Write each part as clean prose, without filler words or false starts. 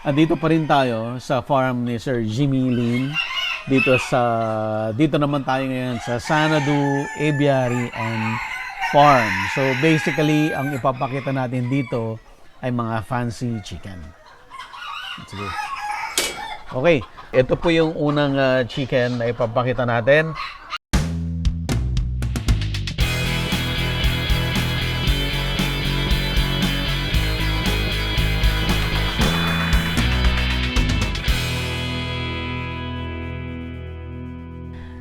Andito pa rin tayo sa farm ni Sir Jimmy Lin. Dito naman tayo ngayon sa Sanadu Aviary and Farm. So basically, ang ipapakita natin dito ay mga fancy chicken. Let's go. Okay, ito po yung unang chicken na ipapakita natin.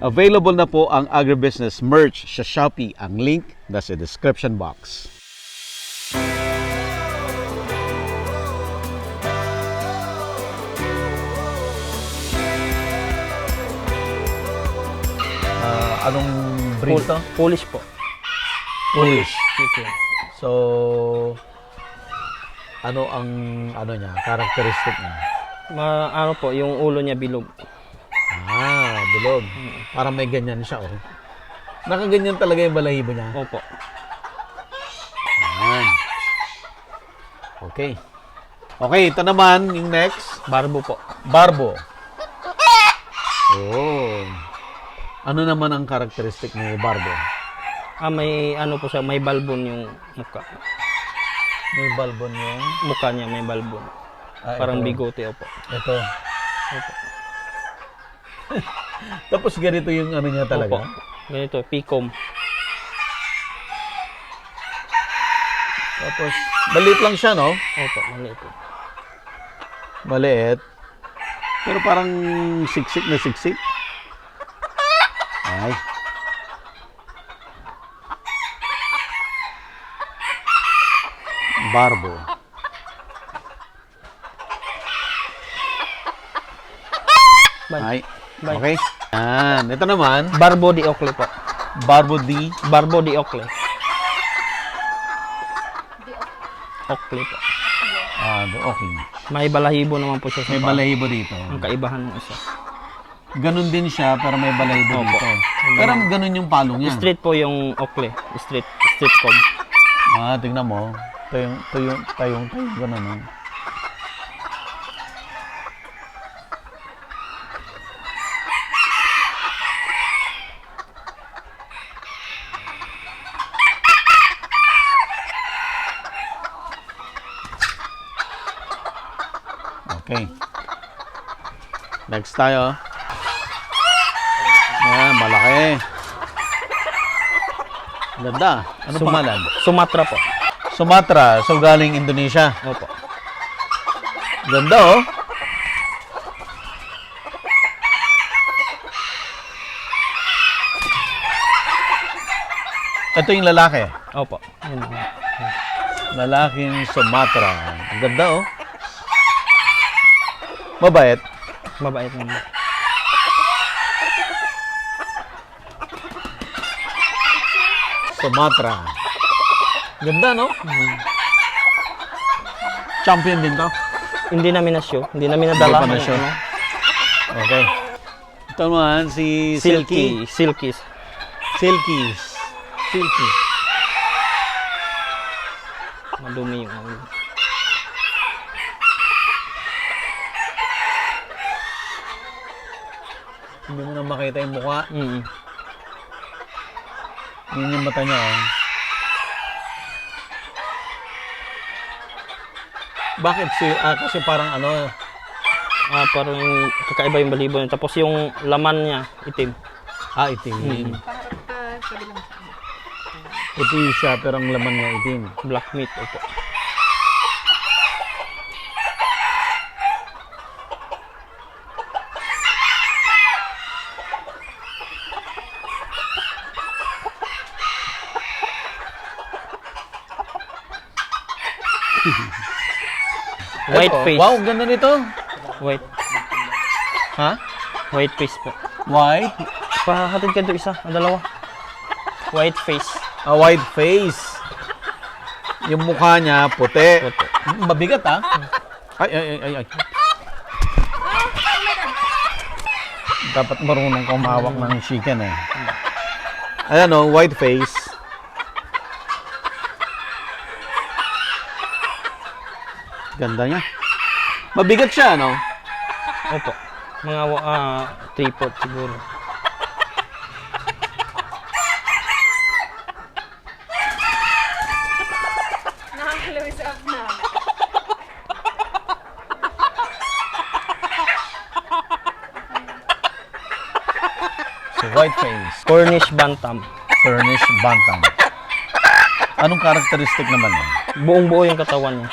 Available na po ang agribusiness merch sa Shopee. Ang link nasa description box. Anong breed to? Polish po. Polish. Chicken. So, ano ang niya, characteristic niya? Ano po, yung ulo niya bilog. Bilog. Parang may ganyan siya, oh. Nakaganyan talaga yung balahibo niya. Opo. Ayan. Okay. Okay, ito naman, yung next. Barbo po. Barbo. Oh. Ano naman ang characteristic ni Barbo? May ano po siya, may balbon yung mukha. May balbon yung... Mukha niya may balbon. Parang ito. bigote, opo. Ito. Opo. Tapos ganito yung ano niya talaga? Opo. Ganito, picom. Tapos, maliit lang siya, no? Opo, maliit po. Maliit. Pero parang siksik na siksik. Ay. Barbo. Bye. Ay. Bye. Okay. Yan. Ito naman, Barbo di Ocle po. Barbo D. Barbo di Ocle. Ocle po. Okay. May balahibo naman po siya sa May paa. balahibo dito. Ang kaibahan ng isa. Ganun din siya, pero may balahibo Opo. dito. Pero ganun yung palong niya. Street po yung Ocle. Street cob. Tignan mo. Tayong, ganun, no? Okay. Next tayo. Ayan, malaki. Ganda. Ano pangalan? Sumatra po. Sumatra. So, galing Indonesia. Opo. Ganda, oh. Ito yung lalaki. Opo. Yun. Lalaking Sumatra. Ang ganda, oh. Mabait. Mabait naman. Sumatra. Ganda, no? Champion din to. Hindi namin na-show. Hindi namin nadala. Hindi pa na-show. Okay. Ito naman si Silky. Silkies. Silkies. Silky. Madumi yung ulo. Hindi mo na makita yung mukha. Mm. Yun yung mata niya, oh. Bakit kasi parang ano, Parang kakaiba yung balibo niya. Tapos yung laman niya, itim. itim. Puti siya pero ang laman niya itim. Black meat. Opo. White Ito, face. wow, ganda nito. White. Ha? White face po. White? Pahatid ka doon isa. Ang dalawa. White face. A white face. Yung mukha niya, puti. Puti. Mabigat, ha? Ay. Dapat marunong kang mahawak ng chicken, eh. Ayan, oh, white face. Ganda niya. Mabigat siya, no? Opo. Mga 3/4 siguro. Nakaka-close up na. So, white face. Cornish Bantam. Cornish Bantam. Anong karakteristik naman yun? Buong-buo yung katawan niya.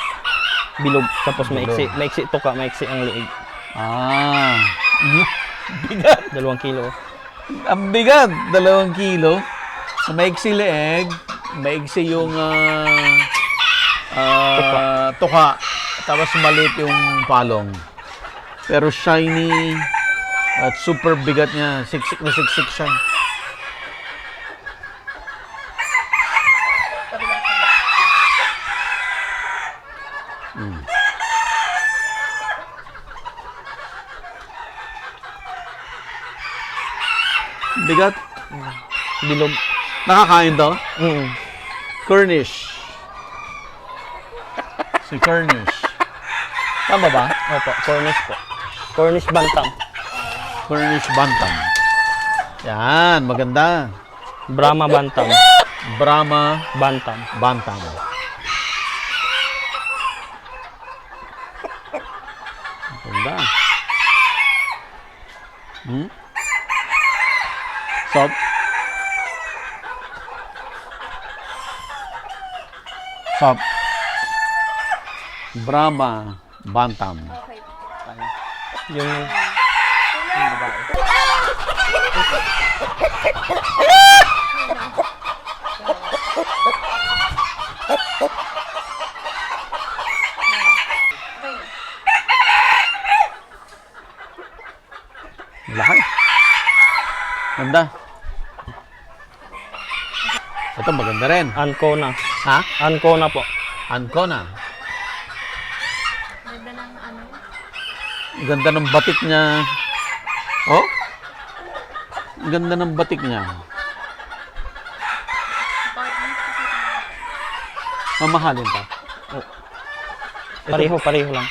Bilog. Tapos Bilog. maiksi tuka, maiksi ang liig. Ah. Bigat. 2 kilo. Ang bigat. 2 kilo. So, maiksi leeg. Maiksi yung tuka. Tapos maliit yung palong. Pero shiny. At super bigat niya. Siksik na siksik siya. Bigat. Bilog. Nakakain to? Mm. Cornish. Si Cornish. Tama ba? Opo, Cornish po. Cornish Bantam. Cornish Bantam. Yan, maganda. Brahma Bantam. Brahma Bantam. Bantam. Maganda. Sob? Sob? Brahma Bantam. Okay. Yung Laki. Ganda. Ito maganda rin. Ancona. Ha? Ancona po. Ancona. Ganda ng ano. Ganda ng batik niya. Oh? Ganda ng batik niya. Mamahalin pa. Pareho lang.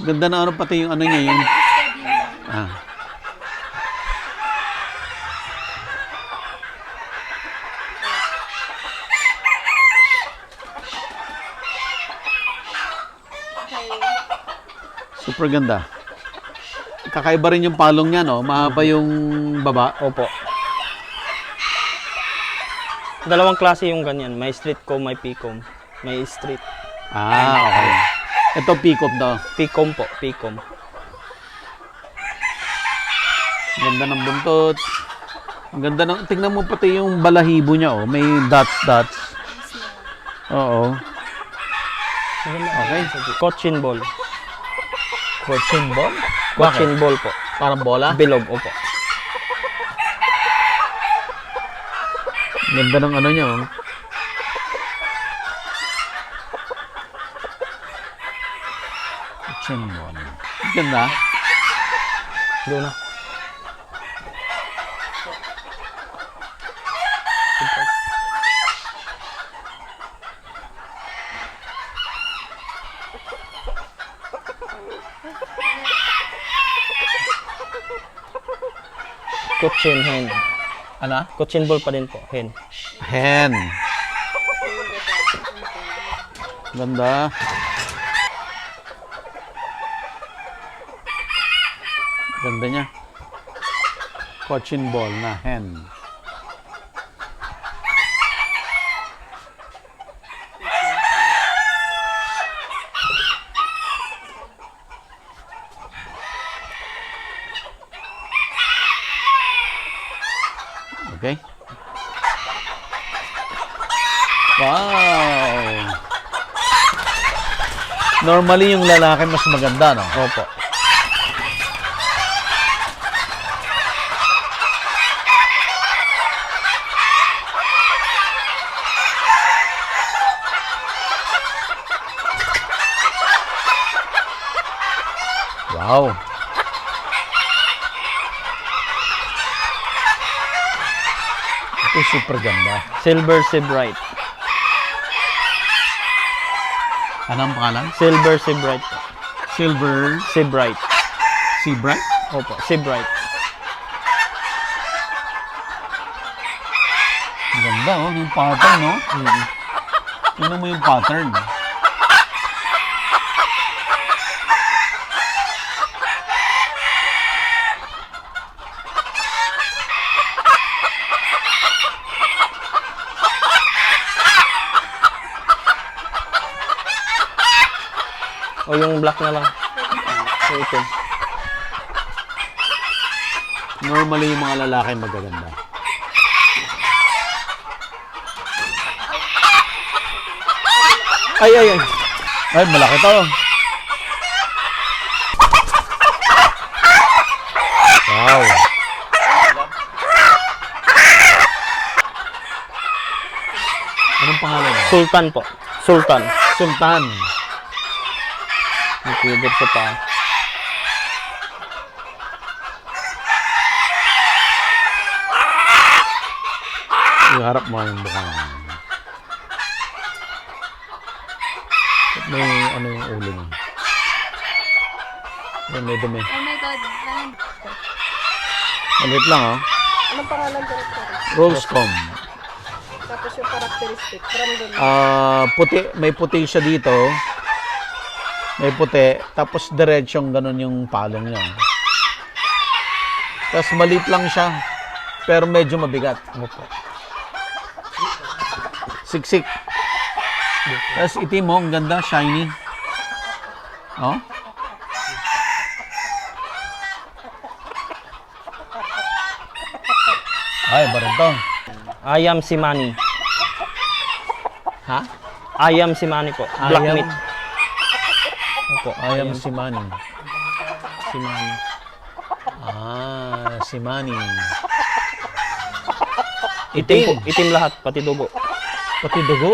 Ganda na ano pati yung ano niya yung super ganda. Kakaiba rin yung palong niya, no? Mahaba yung baba. Opo. Dalawang klase yung ganyan. May street comb, may picom. May street. Ah, okay. Ito peacock daw. Picom po, picom. Ganda ng buntot. Ang ganda ng, tingnan mo pati yung balahibo niya, oh. May dots. Oo. Okay. Cochin ball. Cochin ball? Cochin ball po. Parang bola? Bilog, opo. Ganda ng ano niya, oh. Cochin ball. Ganda. Doon na. Cochin hen. Ano? Cochin ball pa din po, hen. Hen. Ganda. Ganda niya. Cochin ball na hen. Okay. Wow! Normally yung lalaki mas maganda, no? Opo. Wow! Ito super ganda. Silver Sebright. Anong pangalan? Silver Sea Bright po. Silver Sea Bright. Sea Bright? Opo, Sea Bright. Ang ganda, oh. Yung pattern, no? Tingnan mo yung pattern. O yung black na lang. Yung itim. Normally, yung mga lalaki magaganda. Ay, ay, ay. Ay, malaki to. Wow. Anong pangalan? Sultan po. Sultan. Sultan. Yung feather sa paa. Yung harap mo yung mukha. May ano yung ulo niya. May dumi. Oh my God. Malit lang, oh. Anong pangalan director? Rosecom. Tapos yung characteristic. From doon. Puti, may puti siya dito. May puti. Tapos diretsyong ganun yung palong niya. Tapos malit lang siya. Pero medyo mabigat. Opo. Siksik. Tapos itim mo, ang ganda, shiny. Oh? Ay, barang to. Ayam Simani. Ha? Ayam Simani po. Black Ayam? meat. Opo. Ayam si Manny. Simani. Ah, si Manny. Itim po. Itim lahat. Pati dugo. Pati dugo.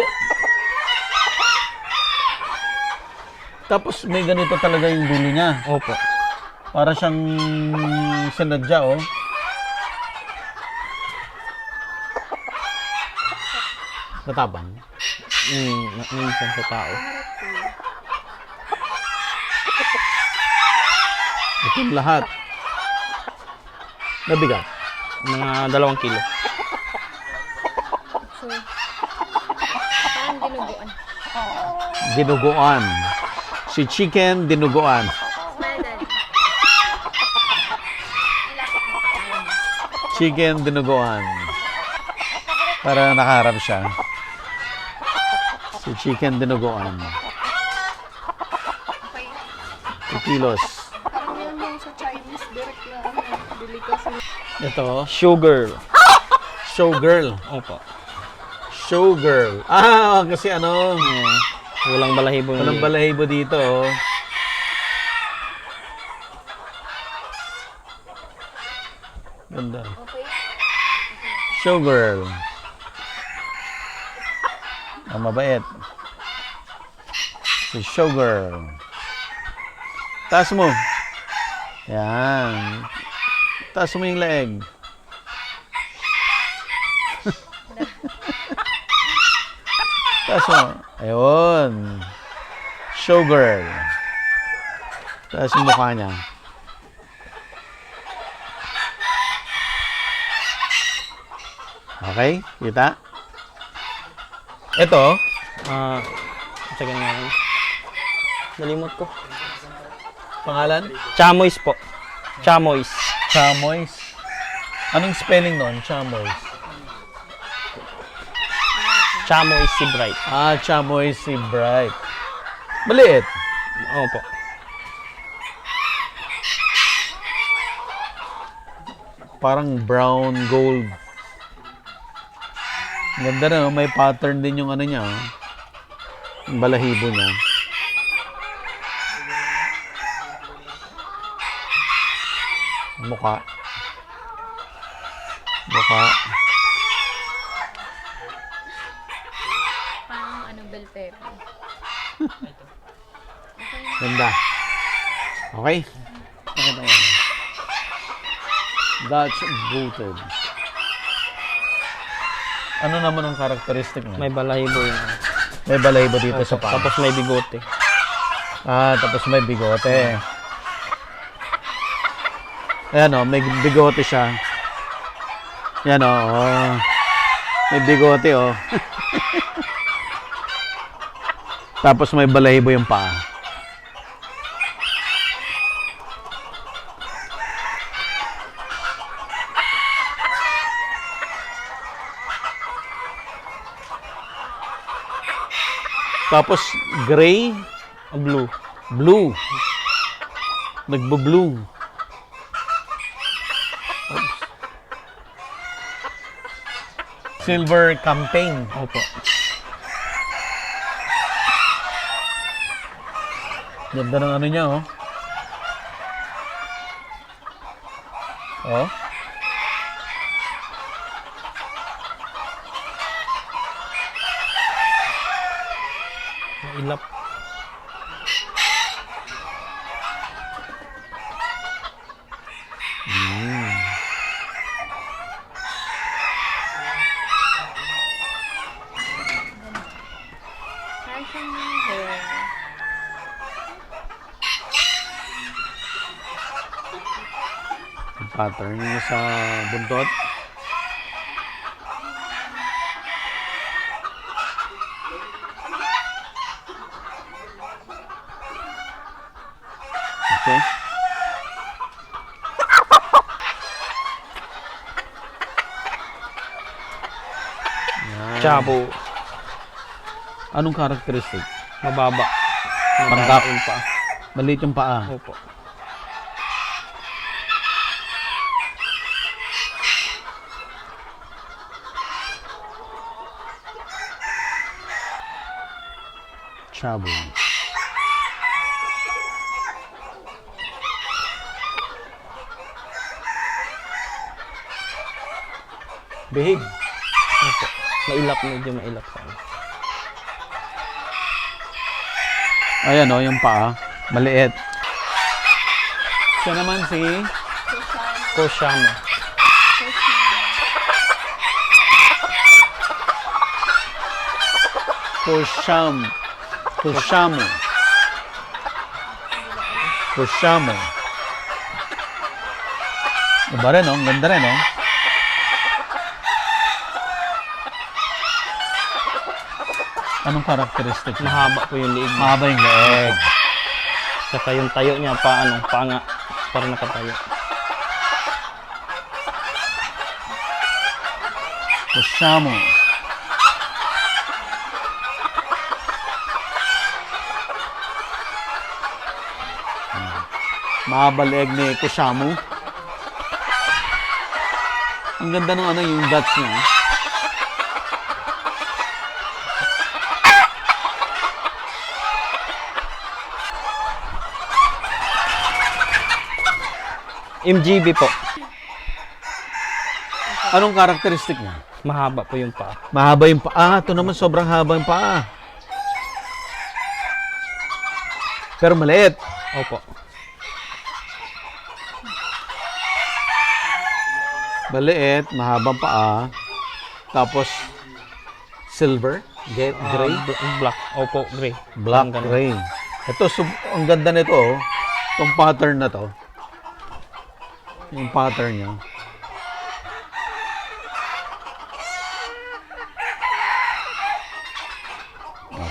Tapos may ganito talaga yung dulo niya. Opo. Para siyang sinadya, oh. Natabang. Minsan sa tao. Itim lahat. Nabigat. Mga 2 kilo. So, saan dinuguan? Dinuguan. Si chicken dinuguan. Smile daddy. Chicken dinuguan. Para nakaharap siya. Si chicken dinuguan. 2 kilos. Parang yun yung sa Chinese direct na ano. Delicacy. Ito, Sugar. showgirl. Opo. Showgirl. Ah, kasi ano, Walang balahibo. yung- walang balahibo dito. Oh. Ganda. Okay. Showgirl. Ang mabait. Si Showgirl. Taas mo. Yan. Taas mo yung leeg. Taas mo. Ayun. Showgirl. Taas yung mukha niya. Okay? Kita? Ito. Sige nga. Nalimot ko. Pangalan? Chamois po. Chamois. Chamois. Anong spelling nun? Chamois. Chamois Sea Bright. Ah, Chamois si Bright. Maliit. Opo. Parang brown gold. Ganda na, oh. May pattern din yung ano niya. Oh. Yung balahibo niya. Mukha. Mukha. Parang ano, bell pepper. Ganda. Okay? Okay na yan. Dutch booted. Ano naman ang karakteristik niya? May balahibo yun. May balahibo dito sa paa. Tapos may bigote. Tapos may bigote. Ayan o, may bigote siya. Ayan o, may bigote o. Tapos may balahibo yung paa. Tapos gray, Blue. blue. Nagbo-blue. Silver campaign. Opo. Ganda ng ano niya, oh. Oh. Mailap. Pattern niya sa buntot. Okay. Chabo. Anong characteristic? Mababa. Panggap. Mababa yung paa. Maliit yung paa. Opo. Chabo. Behave. Opo. Mailap, medyo mailap sa ano. Ayan o, yung paa. Maliit. Siya naman si Koshamo. Kushamo. Iba rin, oh. Ganda rin, oh. Anong characteristic niya? Mahaba po yung liig niya. Mahaba yung leeg. Saka yung tayo niya, panga. Parang nakatayo. Kushamo. Mahaba leeg ni Kushamo. Ang ganda ng ano, yung dots niya. MGB po. Anong characteristic niya? Mahaba po yung paa. Mahaba yung paa. Ito naman sobrang haba yung paa. Pero maliit. Opo. Maliit, mahabang paa. Tapos silver, gray, Black. Opo, gray. black, Ang ganun. gray. Ito, ang ganda nito, oh. Itong pattern na to. Yung pattern niya.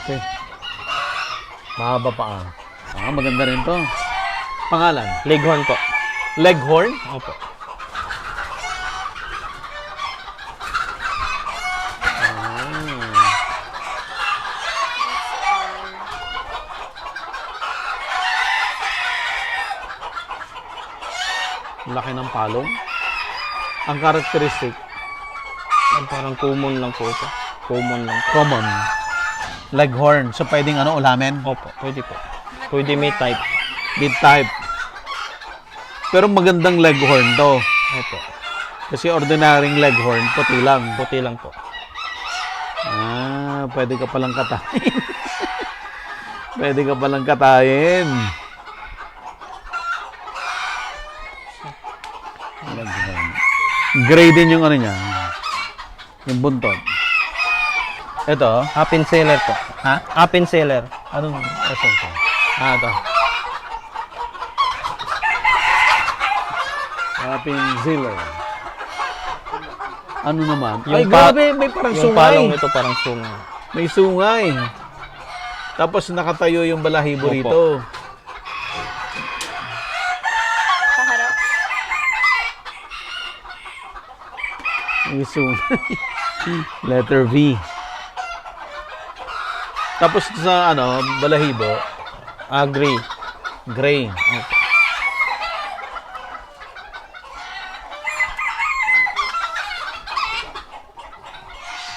Okay. Mahaba paa. Maganda rin to. Pangalan? Leghorn po. Leghorn? Opo. Laki ng palong. Ang characteristic, Parang common lang po ito. Common lang po. common. Leghorn. So, pwedeng ulamin? Opo, pwede po. Pwede may type. Mid type. Pero magandang leghorn to. Opo. Kasi ordinaryong leghorn, puti lang. Puti lang po. Pwede ka palang katayin. Pwede ka palang katayin. Leghorn. Gray din yung ano niya. Yung buntot. Ito? Apple seller po. Ha? Apple seller. Anong ito? Ito. Appenzeller. Ano naman? Ay, grabe, may parang Yung sungay. palong ito parang sungay. May sungay. Tapos nakatayo yung balahibo Opo. rito. Sa harap. May sungay. Letter V. Tapos sa balahibo, Gray. gray.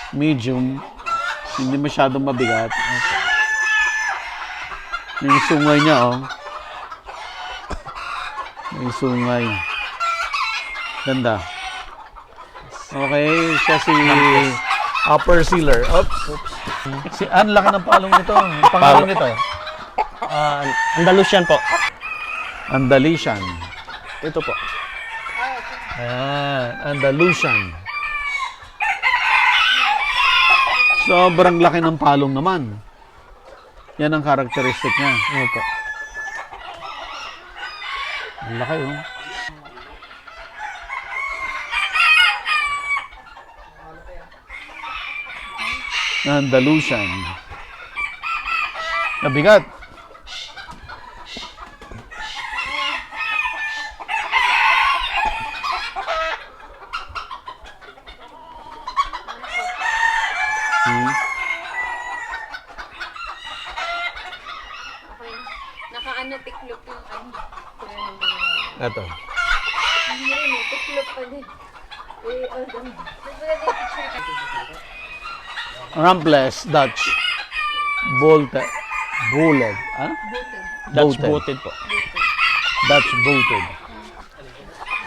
Medium. Hindi masyadong mabigat. May sungay niya, oh. May sungay. Ganda. Okay, siya si upper sealer. Oops. Ang laki ng palong nito. Ang pangalan nito. Andalusian po. Andalusian. Ito po. Ayan, Andalusian. Sobrang laki ng palong naman. Yan ang karakteristik niya. Ito. Ang laki, oh. Andalusian. Nabigat. Nakaano, tiklop yung ano. Ito. Hindi rin eh, tiklop pa din. Rampless Dutch. Bolted. Bullet. Ano? Dutch Bolted. booted po. Dutch bolted.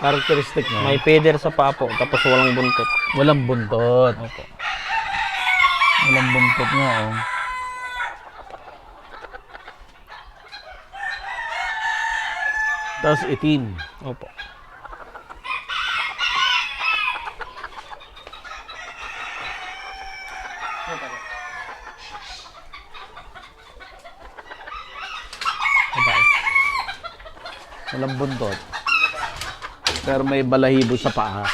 Karakteristik niya. May feather sa paa po, tapos walang buntot. Walang buntot. Opo. Walang buntot nga, oh. Tapos itim. Opo. Babae. Walang buntot. Pero may balahibo sa paa.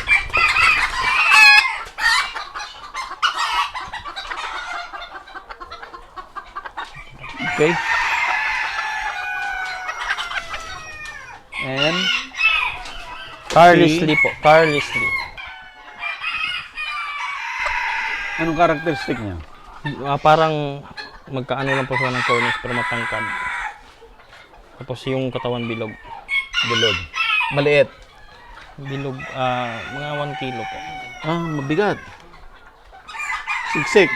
Okay. And Carelessly po. Carelessly. anong karakteristik niya? Parang magkaano lang po siya ng corners pero matangkad. Tapos yung katawan bilog. Bilog. Maliit. Bilog, mga 1 kilo po. Ah, mabigat. Siksik.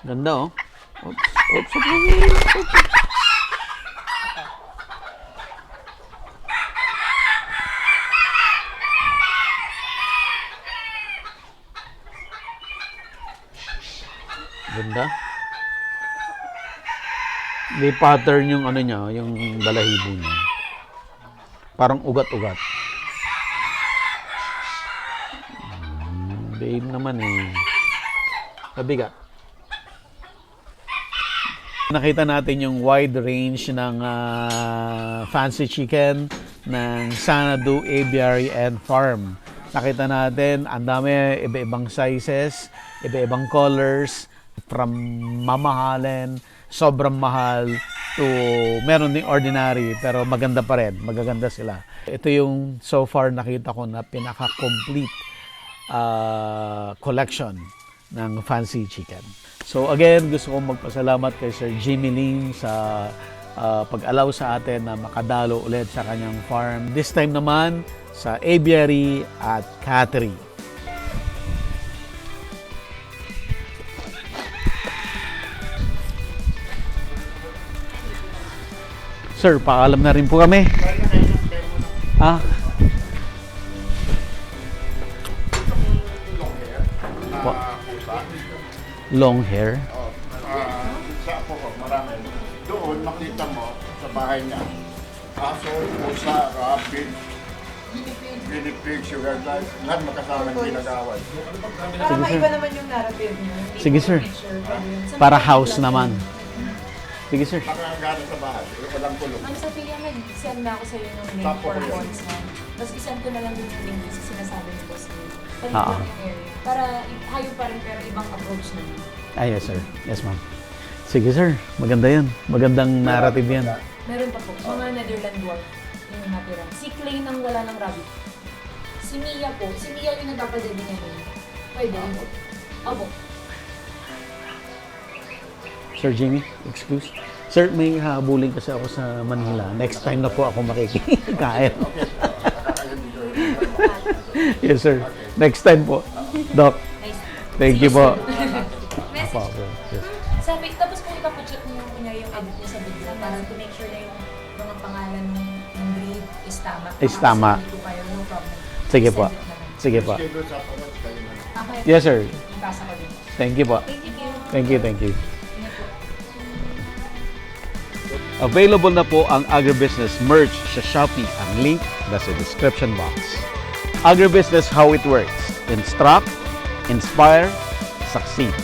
Ganda, oh. Oops. Oops. Oops. Ganda. May pattern yung ano niya, yung balahibo niya. Parang ugat-ugat. Babe naman eh. Mabigat. Nakita natin yung wide range ng fancy chicken ng Sanadu Aviary and Farm. Nakita natin, ang dami, iba-ibang sizes, iba-ibang colors, from mamahalin, sobrang mahal, to meron ding ordinary, pero maganda pa rin, magaganda sila. Ito yung so far nakita ko na pinaka-complete collection ng fancy chicken. So again, gusto kong magpasalamat kay Sir Jimmy Lin sa pag-allow sa atin na makadalo ulit sa kanyang farm. This time naman sa aviary at cattery. Sir, paalam na rin po kami. Ah. Long hair. Sa ako ko, marami. Doon, makita mo sa bahay niya. Aso, pusa, rabbit, guinea pig, sugar glass, lahat magkasama hindi nag-away. Para maiba naman yung narrative niyo. Hindi Sige, po sir. picture, ganun. Sa Para mga house vlog naman. niyo. Sige, sir. Nakangana sa bahay, walang kulong. Ma'am Sophia, nag-send na ako sa iyo ng link Tapo for ko yun. bonds na. Tapos isend ko na lang din yung link sa sinasabi ni Boss Lee. Palit Ah. lang yung area. Para hayo pa rin pero ibang approach na yun. Ah, yes, sir. Yes, ma'am. Sige, sir. Maganda yan. Magandang narrative yan. Meron pa po, mga Netherland dwarf yung natira. Si Clay nang wala ng rabbit. Si Mia po, si Mia yung nagpapadali niya rin. Pwede. Abo. Sir Jimmy, excuse. Sir, may habulin kasi ako sa Manila. Next time na po ako makikikain. Yes, sir. Next time po. Doc, Nice. thank you po. Message. Apo, apo. Yes. Sabi, tapos kung ipapacheck niyo yung kunyari yung edit niya sa video para to make sure na yung mga pangalan ng breed is tama. Is tama. Kasi hindi ko kayo, no problem. Sige po. Send it na lang. Sige po. Schedule sa approach kayo na. Okay. Yes, sir. Ipasa ko din. Thank you po. Thank you. Thank you, thank you. Ingat po. Available na po ang Agribusiness merch sa Shopee. Ang link nasa description box. Agribusiness, how it works. Instruct, inspire, succeed.